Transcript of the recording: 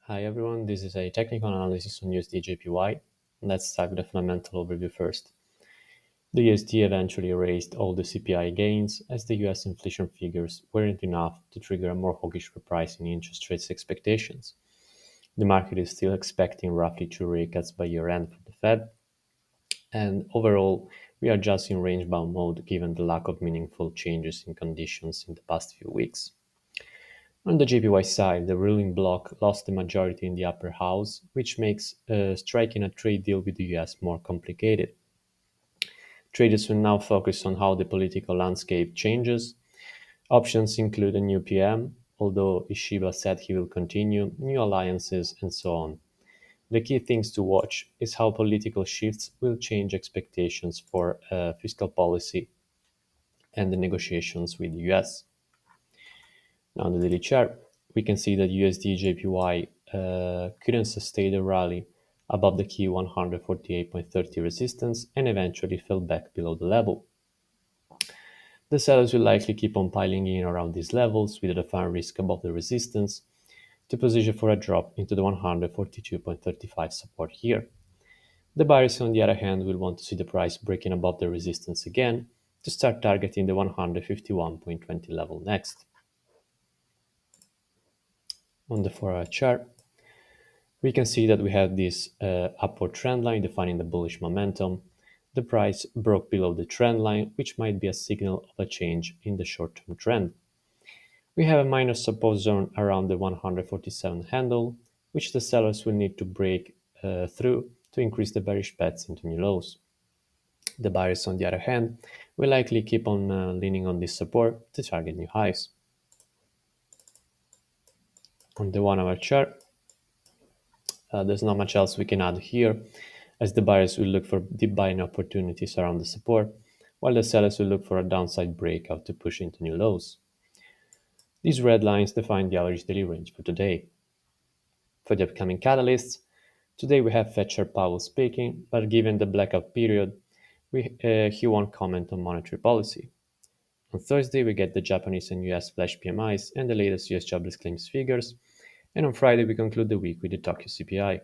Hi everyone, this is a technical analysis on USDJPY. Let's start with a fundamental overview first. The USD eventually erased all the CPI gains as the US inflation figures weren't enough to trigger a more hawkish repricing in interest rates expectations. The market is still expecting roughly two rate cuts by year end for the Fed, and overall, we are just in range bound mode given the lack of meaningful changes in conditions in the past few weeks. On the JPY side, the ruling bloc lost the majority in the upper house, which makes striking a trade deal with the US more complicated. Traders will now focus on how the political landscape changes. Options include a new PM, although Ishiba said he will continue, new alliances, and so on. The key things to watch is how political shifts will change expectations for fiscal policy and the negotiations with the US. Now, on the daily chart, we can see that USD/JPY couldn't sustain the rally above the key 148.30 resistance and eventually fell back below the level. The sellers will likely keep on piling in around these levels with a defined risk above the resistance to position for a drop into the 142.35 support here. The buyers, on the other hand, will want to see the price breaking above the resistance again to start targeting the 151.20 level next. On the 4-hour chart, we can see that we have this upward trend line defining the bullish momentum. The price broke below the trend line, which might be a signal of a change in the short-term trend. We have a minor support zone around the 147 handle, which the sellers will need to break through to increase the bearish bets into new lows. The buyers, on the other hand, will likely keep on leaning on this support to target new highs. On the 1-hour chart, there's not much else we can add here, as the buyers will look for deep buying opportunities around the support, while the sellers will look for a downside breakout to push into new lows. These red lines define the average daily range for today. For the upcoming catalysts, today we have Fetcher Powell speaking, but given the blackout period, he won't comment on monetary policy. On Thursday, we get the Japanese and US flash PMIs and the latest US jobless claims figures, and on Friday, we conclude the week with the Tokyo CPI.